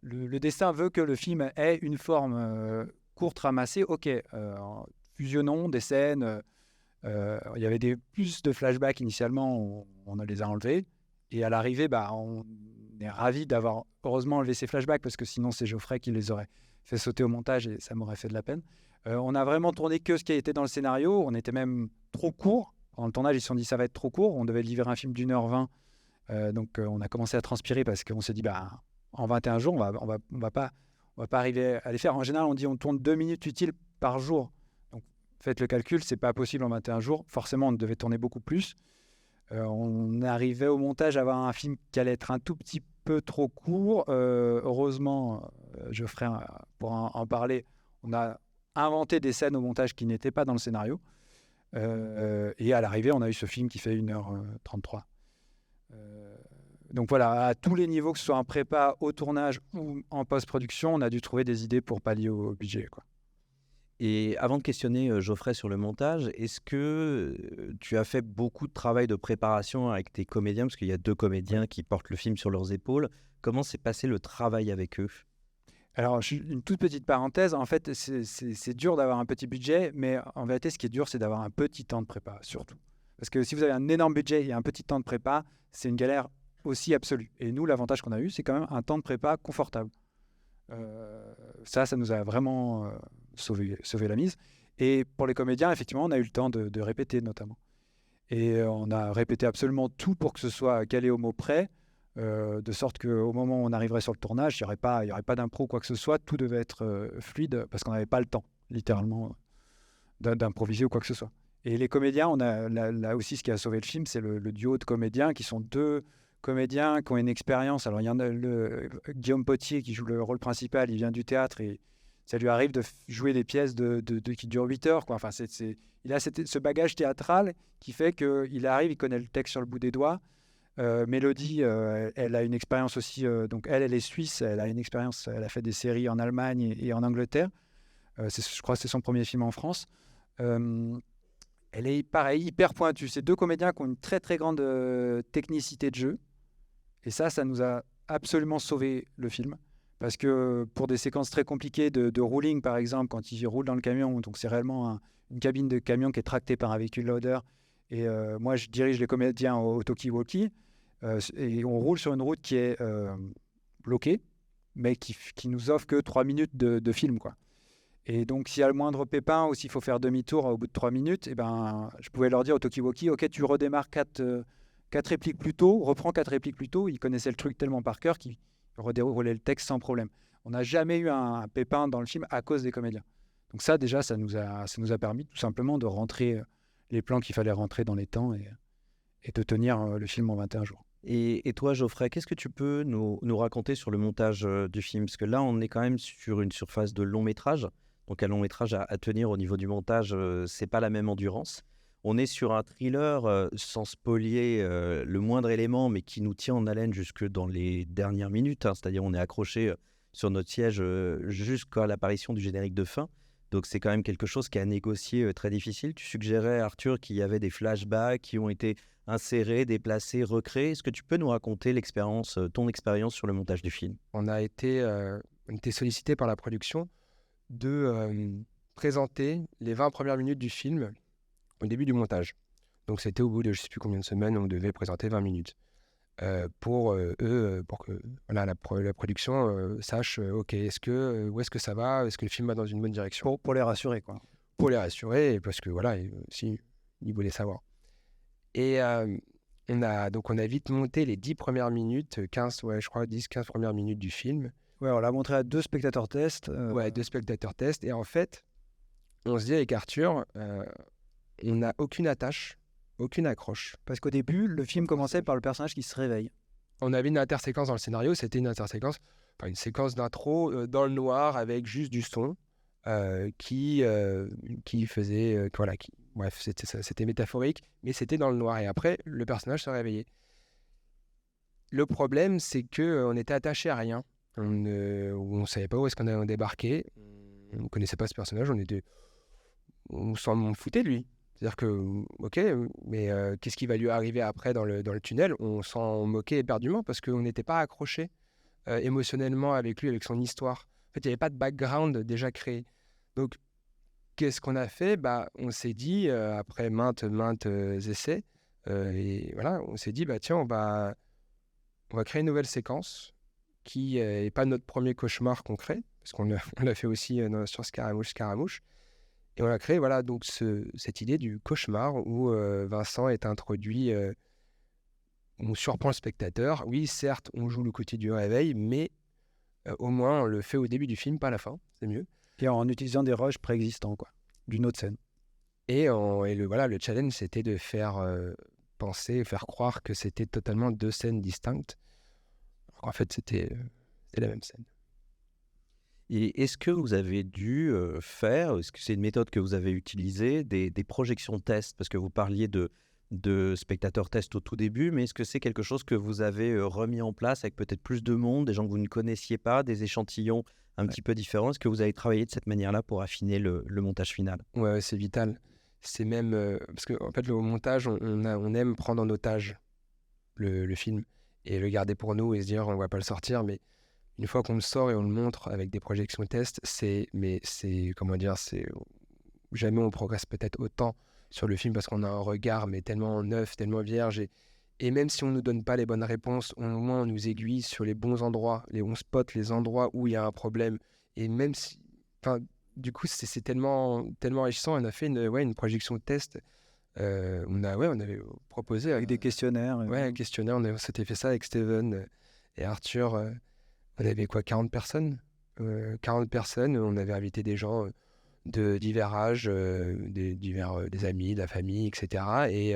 Le destin veut que le film ait une forme courte, ramassée. OK, fusionnons des scènes. Il y avait plus de flashbacks initialement, on les a enlevés. Et à l'arrivée, on est ravis d'avoir heureusement enlevé ces flashbacks parce que sinon, c'est Geoffrey qui les aurait fait sauter au montage et ça m'aurait fait de la peine. On a vraiment tourné que ce qui était dans le scénario. On était même trop court. En le tournage, ils se sont dit ça va être trop court. On devait livrer un film d'1h20. Donc, on a commencé à transpirer parce qu'on s'est dit en 21 jours, on va pas arriver à les faire. En général, on dit on tourne 2 minutes utiles par jour. Donc, faites le calcul, c'est pas possible en 21 jours. Forcément, on devait tourner beaucoup plus. On arrivait au montage à avoir un film qui allait être un tout petit peu trop court. Heureusement, Geoffrey pourra en parler. On a inventé des scènes au montage qui n'étaient pas dans le scénario. Et à l'arrivée, on a eu ce film qui fait 1h33. Donc voilà, à tous les niveaux, que ce soit en prépa, au tournage ou en post-production, on a dû trouver des idées pour pallier au budget, quoi. Et avant de questionner Geoffrey sur le montage, est-ce que tu as fait beaucoup de travail de préparation avec tes comédiens? Parce qu'il y a 2 comédiens qui portent le film sur leurs épaules. Comment s'est passé le travail avec eux? Alors, une toute petite parenthèse. En fait, c'est dur d'avoir un petit budget, mais en vérité, ce qui est dur, c'est d'avoir un petit temps de prépa, surtout. Parce que si vous avez un énorme budget et un petit temps de prépa, c'est une galère aussi absolue. Et nous, l'avantage qu'on a eu, c'est quand même un temps de prépa confortable. Ça nous a vraiment sauvé la mise. Et pour les comédiens, effectivement, on a eu le temps de répéter, notamment. Et on a répété absolument tout pour que ce soit calé au mot près, de sorte qu'au moment où on arriverait sur le tournage, il n'y aurait pas d'impro, quoi que ce soit. Tout devait être fluide, parce qu'on n'avait pas le temps, littéralement, d'improviser ou quoi que ce soit. Et les comédiens, on a là aussi, ce qui a sauvé le film, c'est le duo de comédiens qui sont 2 comédiens qui ont une expérience. Alors, il y en a Guillaume Potier qui joue le rôle principal, il vient du théâtre et ça lui arrive de jouer des pièces qui durent 8 heures, quoi. Enfin, il a ce bagage théâtral qui fait qu'il arrive, il connaît le texte sur le bout des doigts. Mélodie, elle a une expérience aussi, donc elle est suisse, elle a une expérience, elle a fait des séries en Allemagne et en Angleterre. Je crois que c'est son premier film en France. Elle est pareil, hyper pointue. C'est 2 comédiens qui ont une très très grande technicité de jeu. Et ça nous a absolument sauvé le film. Parce que pour des séquences très compliquées de rolling, par exemple, quand ils roulent dans le camion, donc c'est réellement une cabine de camion qui est tractée par un véhicule loader. Et moi, je dirige les comédiens au talkie-walkie. Et on roule sur une route qui est bloquée, mais qui nous offre que 3 minutes de film, quoi. Et donc, s'il y a le moindre pépin ou s'il faut faire demi-tour au bout de 3 minutes, je pouvais leur dire au talkie-walkie, OK, tu redémarres 4 répliques plus tôt, reprends 4 répliques plus tôt. Ils connaissaient le truc tellement par cœur qu'ils redéroulaient le texte sans problème. On n'a jamais eu un pépin dans le film à cause des comédiens. Donc ça, déjà, ça nous a permis tout simplement de rentrer les plans qu'il fallait rentrer dans les temps et de tenir le film en 21 jours. Et toi, Geoffrey, qu'est-ce que tu peux nous raconter sur le montage du film? Parce que là, on est quand même sur une surface de long métrage. Donc un long métrage à tenir au niveau du montage, c'est pas la même endurance. On est sur un thriller sans spolier le moindre élément, mais qui nous tient en haleine jusque dans les dernières minutes. C'est-à-dire on est accroché sur notre siège jusqu'à l'apparition du générique de fin. Donc c'est quand même quelque chose qui est à négocier très difficile. Tu suggérais, Arthur, qu'il y avait des flashbacks qui ont été insérés, déplacés, recréés. Est-ce que tu peux nous raconter ton expérience sur le montage du film? On a été sollicité par la production de présenter les 20 premières minutes du film au début du montage. Donc c'était au bout de je ne sais plus combien de semaines, on devait présenter 20 minutes. Pour que la production sache OK, où est-ce que ça va, est-ce que le film va dans une bonne direction, pour les rassurer, quoi. Pour les rassurer, parce que voilà, si ils voulaient savoir. Et on a vite monté les 10 premières minutes, 15 premières minutes du film. Ouais, on l'a montré à 2 spectateurs tests. 2 spectateurs tests. Et en fait, on se dit avec Arthur, on n'a aucune attache, aucune accroche. Parce qu'au début, le film commençait par le personnage qui se réveille. On avait une interséquence dans le scénario, c'était une séquence d'intro dans le noir avec juste du son qui faisait... bref, c'était métaphorique, mais c'était dans le noir. Et après, le personnage se réveillait. Le problème, c'est qu'on était attaché à rien. On ne savait pas où est-ce qu'on allait débarquer. On ne connaissait pas ce personnage. On s'en foutait de lui. C'est-à-dire que, ok, mais qu'est-ce qui va lui arriver après dans le tunnel? On s'en moquait éperdument parce qu'on n'était pas accroché émotionnellement avec lui, avec son histoire. En fait, il n'y avait pas de background déjà créé. Donc, qu'est-ce qu'on a fait? On s'est dit, après maintes essais, et voilà, on s'est dit, tiens, on va créer une nouvelle séquence qui n'est pas notre premier cauchemar qu'on crée, parce qu'on l'a fait aussi sur Scaramouche. Et on a créé voilà, donc cette idée du cauchemar où Vincent est introduit, on surprend le spectateur. Oui, certes, on joue le côté du réveil, mais au moins on le fait au début du film, pas à la fin, c'est mieux. Et en utilisant des rushs préexistants, quoi, d'une autre scène. Et le challenge, c'était de faire faire croire que c'était totalement deux scènes distinctes. Alors, en fait, c'était la même scène. Et est-ce que vous avez dû faire, est-ce que c'est une méthode que vous avez utilisée, des projections tests? Parce que vous parliez de spectateurs tests au tout début, mais est-ce que c'est quelque chose que vous avez remis en place avec peut-être plus de monde, des gens que vous ne connaissiez pas, des échantillons un petit peu différents? Est-ce que vous avez travaillé de cette manière-là pour affiner le montage final? Ouais, c'est vital. C'est même parce qu'en fait, au montage, on aime prendre en otage le film et le garder pour nous et se dire on va pas le sortir, mais une fois qu'on le sort et on le montre avec des projections tests, comment dire, jamais on progresse peut-être autant sur le film parce qu'on a un regard mais tellement neuf, tellement vierge et même si on nous donne pas les bonnes réponses, au moins on nous aiguille sur les bons endroits, on spot les endroits où il y a un problème et même si, du coup c'est tellement enrichissant. On a fait une projection test. On avait proposé avec des questionnaires. Un questionnaire. On s'était fait ça avec Steven et Arthur. On avait 40 personnes. 40 personnes. On avait invité des gens de divers âges, des amis, de la famille, etc. Et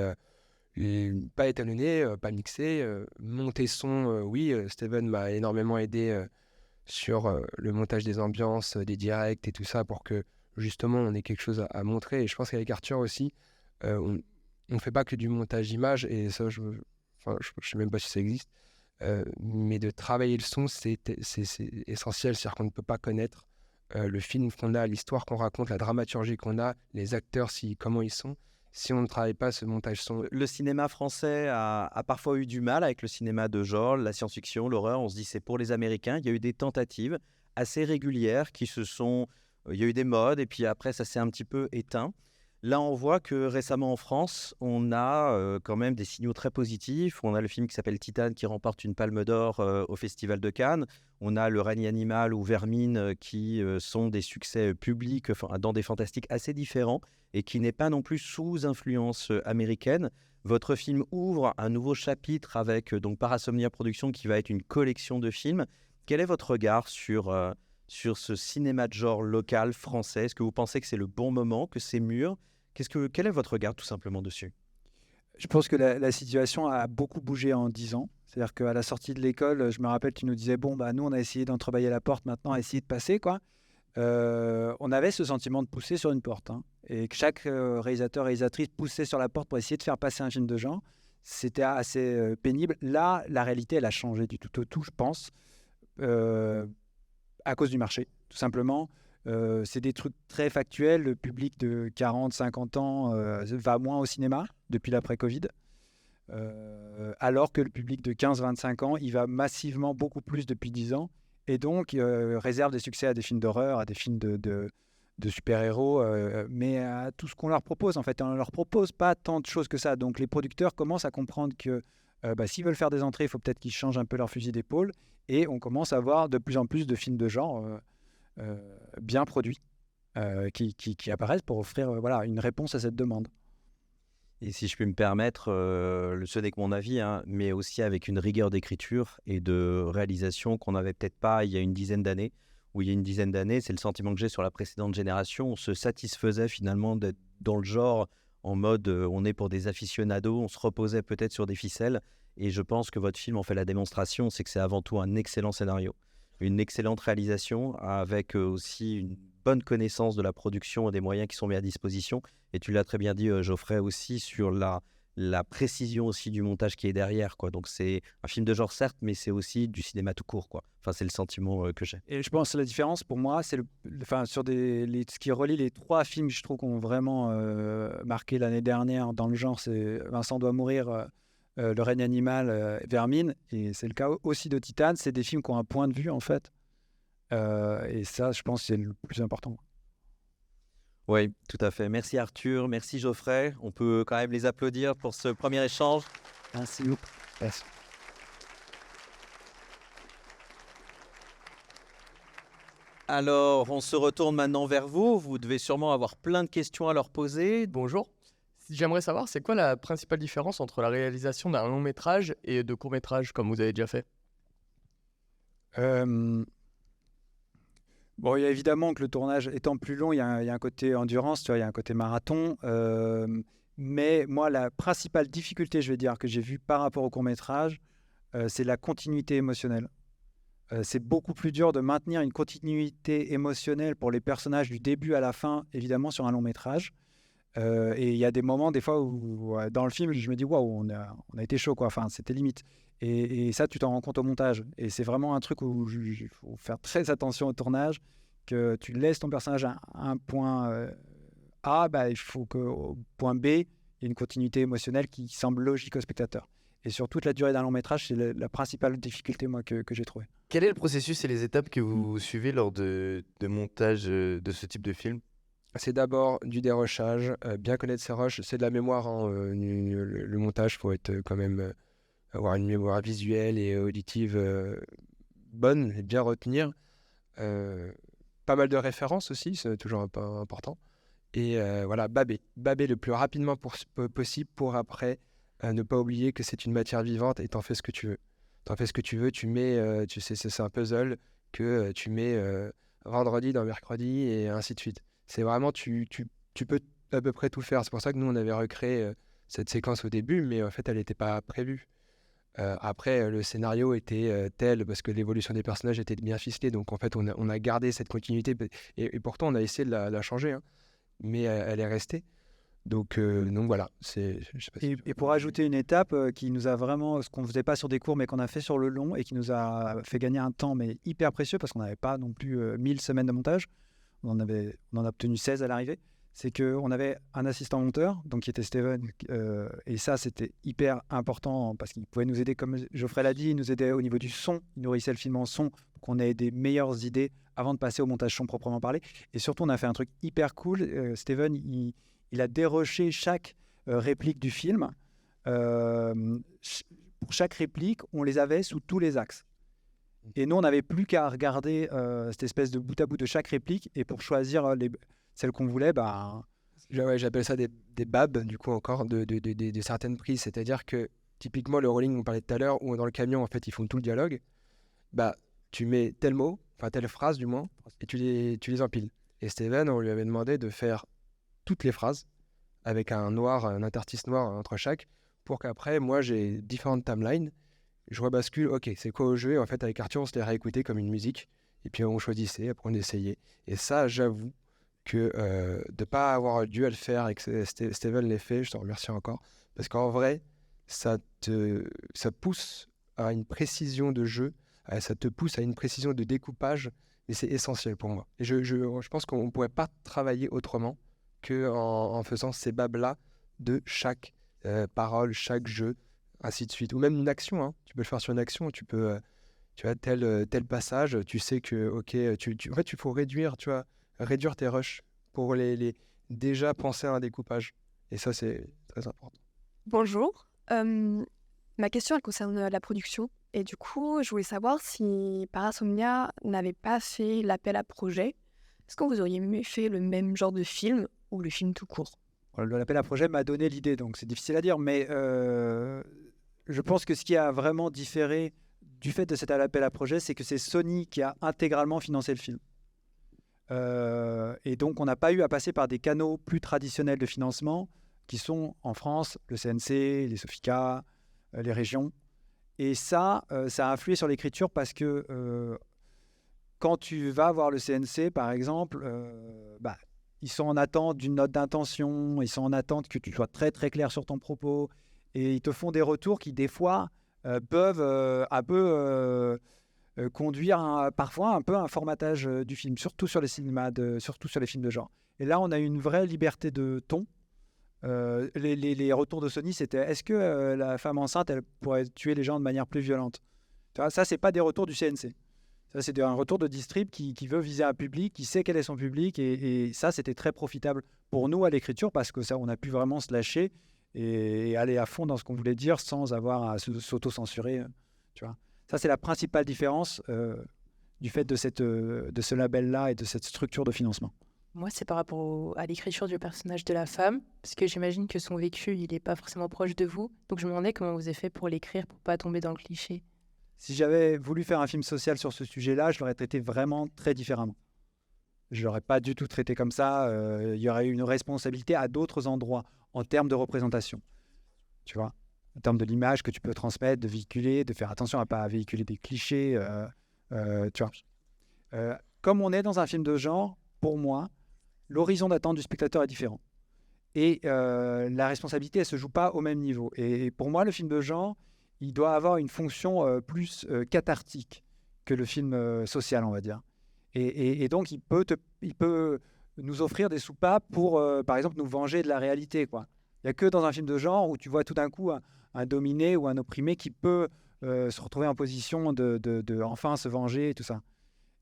pas étalonné, pas mixé. Monter son, oui, Steven m'a énormément aidé sur le montage des ambiances, des directs et tout ça pour que justement on ait quelque chose à montrer. Et je pense qu'avec Arthur aussi, on ne fait pas que du montage d'image et ça, je sais même pas si ça existe, mais de travailler le son, c'est essentiel. C'est-à-dire qu'on ne peut pas connaître le film qu'on a, l'histoire qu'on raconte, la dramaturgie qu'on a, les acteurs, comment ils sont, si on ne travaille pas ce montage son. Le cinéma français a parfois eu du mal avec le cinéma de genre, la science-fiction, l'horreur. On se dit c'est pour les Américains. Il y a eu des tentatives assez régulières qui il y a eu des modes et puis après ça s'est un petit peu éteint. Là, on voit que récemment en France, on a quand même des signaux très positifs. On a le film qui s'appelle Titane qui remporte une Palme d'Or au Festival de Cannes. On a Le règne animal ou Vermine qui sont des succès publics dans des fantastiques assez différents et qui n'est pas non plus sous influence américaine. Votre film ouvre un nouveau chapitre avec donc Parasomnia Productions qui va être une collection de films. Quel est votre regard sur ce cinéma de genre local français? Est-ce que vous pensez que c'est le bon moment, que c'est mûr? Quel est votre regard tout simplement dessus? Je pense que la situation a beaucoup bougé en 10 ans. C'est-à-dire qu'à la sortie de l'école, je me rappelle, tu nous disais, nous, on a essayé d'entrebâiller la porte, maintenant, à essayer de passer, quoi. On avait ce sentiment de pousser sur une porte. Et que chaque réalisatrice poussait sur la porte pour essayer de faire passer un film de genre. C'était assez pénible. Là, la réalité, elle a changé du tout au tout, je pense, à cause du marché, tout simplement. C'est des trucs très factuels. Le public de 40-50 ans va moins au cinéma depuis l'après-Covid. Alors que le public de 15-25 ans, il va massivement beaucoup plus depuis 10 ans. Et donc, réserve des succès à des films d'horreur, à des films de super-héros, mais à tout ce qu'on leur propose. En fait, on ne leur propose pas tant de choses que ça. Donc, les producteurs commencent à comprendre que s'ils veulent faire des entrées, il faut peut-être qu'ils changent un peu leur fusil d'épaule. Et on commence à voir de plus en plus de films de genre bien produits qui apparaissent pour offrir une réponse à cette demande. Et si je puis me permettre, ce n'est que mon avis, mais aussi avec une rigueur d'écriture et de réalisation qu'on n'avait peut-être pas il y a une dizaine d'années. Où il y a une dizaine d'années, c'est le sentiment que j'ai sur la précédente génération, on se satisfaisait finalement d'être dans le genre en mode on est pour des aficionados, on se reposait peut-être sur des ficelles. Et je pense que votre film en fait la démonstration, c'est que c'est avant tout un excellent scénario, une excellente réalisation avec aussi une bonne connaissance de la production et des moyens qui sont mis à disposition. Et tu l'as très bien dit, Geoffrey, aussi sur la la précision aussi du montage qui est derrière, quoi. Donc c'est un film de genre certes, mais c'est aussi du cinéma tout court, quoi. Enfin, c'est le sentiment que j'ai. Et je pense que la différence pour moi, c'est sur ce qui relie les 3 films que je trouve qu'on vraiment marqué l'année dernière dans le genre, c'est Vincent doit mourir, Le règne animal, Vermine, et c'est le cas aussi de Titane. C'est des films qui ont un point de vue en fait, et ça, je pense, que c'est le plus important. Oui, tout à fait. Merci Arthur, merci Geoffrey. On peut quand même les applaudir pour ce premier échange. Merci beaucoup. Merci. Alors, on se retourne maintenant vers vous. Vous devez sûrement avoir plein de questions à leur poser. Bonjour. J'aimerais savoir, c'est quoi la principale différence entre la réalisation d'un long métrage et de court métrage, comme vous avez déjà fait? Bon, il y a évidemment que le tournage étant plus long, il y a un côté endurance, tu vois, il y a un côté marathon. Mais moi, la principale difficulté, je vais dire, que j'ai vue par rapport au court-métrage, c'est la continuité émotionnelle. C'est beaucoup plus dur de maintenir une continuité émotionnelle pour les personnages du début à la fin, évidemment, sur un long-métrage. Et il y a des moments, des fois, où dans le film, je me dis, waouh, on a été chaud, quoi. Enfin, c'était limite. Et ça, tu t'en rends compte au montage. Et c'est vraiment un truc où il faut faire très attention au tournage, que tu laisses ton personnage à un point A, bah, il faut qu'au point B, il y ait une continuité émotionnelle qui semble logique au spectateur. Et sur toute la durée d'un long métrage, c'est la principale difficulté, moi, que j'ai trouvée. Quel est le processus et les étapes que vous suivez lors de montage de ce type de film? C'est d'abord du dérochage, bien connaître ses rushs, c'est de la mémoire, hein, le montage, il faut être quand même avoir une mémoire visuelle et auditive bonne et bien retenir. Pas mal de références aussi, c'est toujours important. Et voilà, baber le plus rapidement possible pour après ne pas oublier que c'est une matière vivante et t'en fais ce que tu veux. Tu mets, tu sais, c'est un puzzle que tu mets vendredi dans mercredi et ainsi de suite. C'est vraiment, tu peux à peu près tout faire. C'est pour ça que nous, on avait recréé cette séquence au début, mais en fait, elle n'était pas prévue. Après, le scénario était tel, parce que l'évolution des personnages était bien ficelée, donc en fait, on a gardé cette continuité, et pourtant, on a essayé de la changer, hein, mais elle est restée. Donc voilà. Je sais pas si et pour ajouter une étape qui nous a vraiment, ce qu'on ne faisait pas sur des cours, mais qu'on a fait sur le long, et qui nous a fait gagner un temps mais hyper précieux, parce qu'on n'avait pas non plus 1000 semaines de montage. On en a obtenu 16 à l'arrivée. C'est qu'on avait un assistant monteur, donc qui était Steven, et ça, c'était hyper important, parce qu'il pouvait nous aider, comme Geoffrey l'a dit, il nous aidait au niveau du son, il nourrissait le film en son, pour qu'on ait des meilleures idées avant de passer au montage son proprement parlé. Et surtout, on a fait un truc hyper cool. Steven, il a déroché chaque réplique du film. Pour chaque réplique, on les avait sous tous les axes. Et nous, on n'avait plus qu'à regarder cette espèce de bout à bout de chaque réplique, et pour choisir celles qu'on voulait, bah... Ouais, j'appelle ça des babs, du coup, encore, de certaines prises. C'est-à-dire que, typiquement, le rolling, on parlait tout à l'heure, où dans le camion, en fait, ils font tout le dialogue. Bah, tu mets tel mot, enfin, telle phrase, du moins, et tu les empiles. Et Steven, on lui avait demandé de faire toutes les phrases, avec un interstice noir entre chaque, pour qu'après, moi, j'ai différentes timelines. Je rebascule, ok, c'est quoi au jeu? Et en fait, avec Arthur, on se les réécoutait comme une musique. Et puis, on choisissait, après, on essayait. Et ça, j'avoue que de ne pas avoir dû à le faire et que Steven l'ait fait, je te remercie encore. Parce qu'en vrai, ça pousse à une précision de jeu, ça te pousse à une précision de découpage, et c'est essentiel pour moi. Et je pense qu'on ne pourrait pas travailler autrement qu'en faisant ces babs-là de chaque parole, chaque jeu, ainsi de suite. Ou même une action, hein. Tu peux le faire sur une action, tu peux, tu vois, tel passage, tu sais que, ok, en fait, il faut réduire, tu vois, réduire tes rushs pour les déjà penser à un découpage. Et ça, c'est très important. Bonjour. Ma question, elle concerne la production. Et du coup, je voulais savoir si Parasomnia n'avait pas fait l'appel à projet. Est-ce que vous auriez mieux fait le même genre de film ou le film tout court? L'appel à projet m'a donné l'idée, donc c'est difficile à dire. Mais je pense que ce qui a vraiment différé du fait de cet appel à projet, c'est que c'est Sony qui a intégralement financé le film. Et donc, on n'a pas eu à passer par des canaux plus traditionnels de financement qui sont en France, le CNC, les Sofica, les régions. Et ça a influé sur l'écriture parce que quand tu vas voir le CNC, par exemple, ils sont en attente d'une note d'intention, ils sont en attente que tu sois très très clair sur ton propos, et ils te font des retours qui des fois peuvent un peu conduire parfois un peu à un formatage du film, surtout sur les cinémas, surtout sur les films de genre. Et là, on a une vraie liberté de ton. Les retours de Sony, c'était est-ce que la femme enceinte, elle pourrait tuer les gens de manière plus violente? Tu vois, ça, c'est pas des retours du CNC. Ça, c'est un retour de distrib qui veut viser un public, qui sait quel est son public. Et ça, c'était très profitable pour nous à l'écriture parce que ça, on a pu vraiment se lâcher et aller à fond dans ce qu'on voulait dire sans avoir à s'auto-censurer. Tu vois. Ça, c'est la principale différence du fait de ce label-là et de cette structure de financement. Moi, c'est par rapport à l'écriture du personnage de la femme, parce que j'imagine que son vécu, il n'est pas forcément proche de vous. Donc je me demandais comment vous avez fait pour l'écrire, pour pas tomber dans le cliché. Si j'avais voulu faire un film social sur ce sujet-là, je l'aurais traité vraiment très différemment. Je ne l'aurais pas du tout traité comme ça. Il y aurait eu une responsabilité à d'autres endroits en termes de représentation. Tu vois, en termes de l'image que tu peux transmettre, de véhiculer, de faire attention à ne pas véhiculer des clichés. Tu vois. Comme on est dans un film de genre, pour moi, l'horizon d'attente du spectateur est différent. Et la responsabilité, elle ne se joue pas au même niveau. Et pour moi, le film de genre, il doit avoir une fonction plus cathartique que le film social, on va dire. Et donc, il peut nous offrir des soupapes pour, par exemple, nous venger de la réalité, quoi. Il n'y a que dans un film de genre où tu vois tout d'un coup un dominé ou un opprimé qui peut se retrouver en position de enfin se venger et tout ça.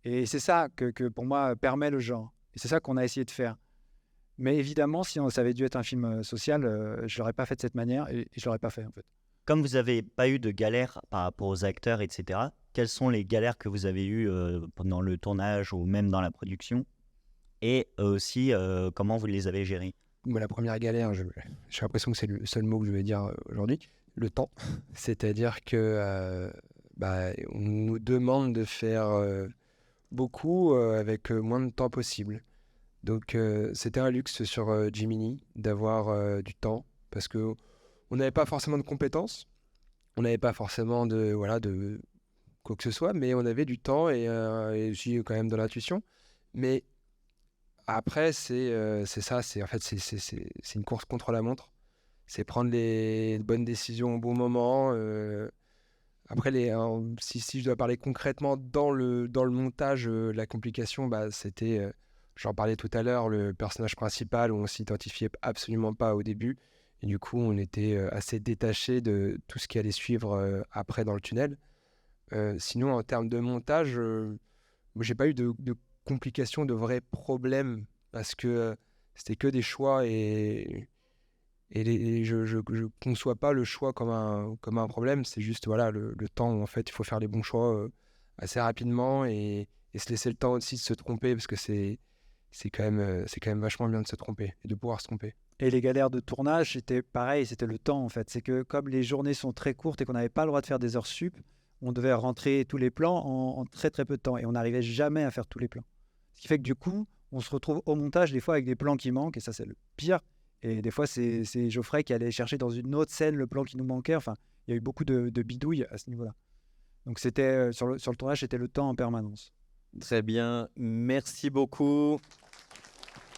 Et c'est ça que pour moi, permet le genre. Et c'est ça qu'on a essayé de faire. Mais évidemment, si ça avait dû être un film social, je ne l'aurais pas fait de cette manière et je ne l'aurais pas fait, en fait. Comme vous n'avez pas eu de galères par rapport aux acteurs, etc., quelles sont les galères que vous avez eues pendant le tournage ou même dans la production? Et aussi, comment vous les avez gérées? Moi, la première galère, j'ai l'impression que c'est le seul mot que je vais dire aujourd'hui, le temps. C'est-à-dire que on nous demande de faire beaucoup avec moins de temps possible. Donc, c'était un luxe sur Gemini d'avoir du temps parce que on n'avait pas forcément de compétences, on n'avait pas forcément de quoi que ce soit, mais on avait du temps et aussi quand même de l'intuition. Mais après, c'est ça, c'est une course contre la montre. C'est prendre les bonnes décisions au bon moment. Après, si je dois parler concrètement dans le montage, la complication, c'était, j'en parlais tout à l'heure, le personnage principal où on ne s'identifiait absolument pas au début. Et du coup, on était assez détaché de tout ce qui allait suivre après dans le tunnel. Sinon, en termes de montage, moi, j'ai pas eu de complications, de vrais problèmes, parce que c'était que des choix et je conçois pas le choix comme un problème. C'est juste le temps où en fait, il faut faire les bons choix assez rapidement et se laisser le temps aussi de se tromper, parce que c'est quand même vachement bien de se tromper et de pouvoir se tromper. Et les galères de tournage, c'était pareil, c'était le temps en fait. C'est que comme les journées sont très courtes et qu'on n'avait pas le droit de faire des heures sup, on devait rentrer tous les plans en très très peu de temps et on n'arrivait jamais à faire tous les plans. Ce qui fait que du coup, on se retrouve au montage des fois avec des plans qui manquent et ça c'est le pire. Et des fois c'est Geoffrey qui allait chercher dans une autre scène le plan qui nous manquait. Enfin, il y a eu beaucoup de bidouilles à ce niveau-là. Donc c'était sur le tournage, c'était le temps en permanence. Très bien, merci beaucoup.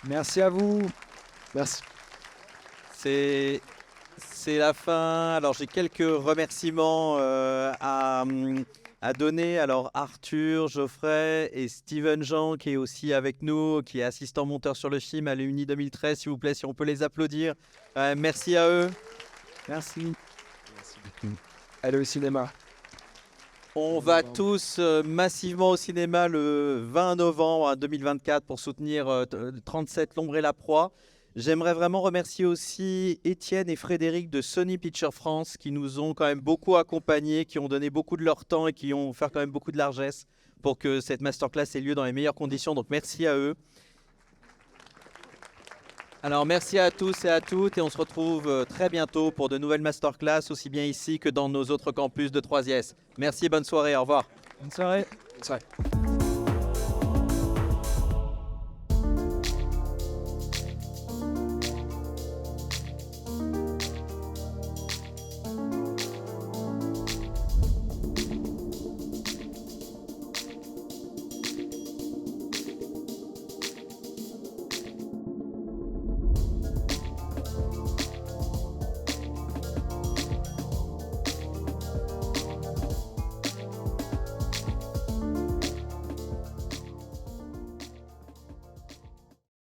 Merci à vous. Merci. C'est la fin. Alors j'ai quelques remerciements à donner. Alors Arthur, Geoffrey et Steven Jean qui est aussi avec nous, qui est assistant monteur sur le film à l'Uni 2013. S'il vous plaît, si on peut les applaudir. Merci à eux. Merci. Allez au cinéma. On va tous massivement au cinéma le 20 novembre 2024 pour soutenir 37 L'Ombre et la Proie. J'aimerais vraiment remercier aussi Étienne et Frédéric de Sony Pictures France qui nous ont quand même beaucoup accompagnés, qui ont donné beaucoup de leur temps et qui ont fait quand même beaucoup de largesse pour que cette masterclass ait lieu dans les meilleures conditions. Donc merci à eux. Alors merci à tous et à toutes et on se retrouve très bientôt pour de nouvelles masterclass aussi bien ici que dans nos autres campus de 3IS. Merci et bonne soirée. Au revoir. Bonne soirée. Bonne soirée.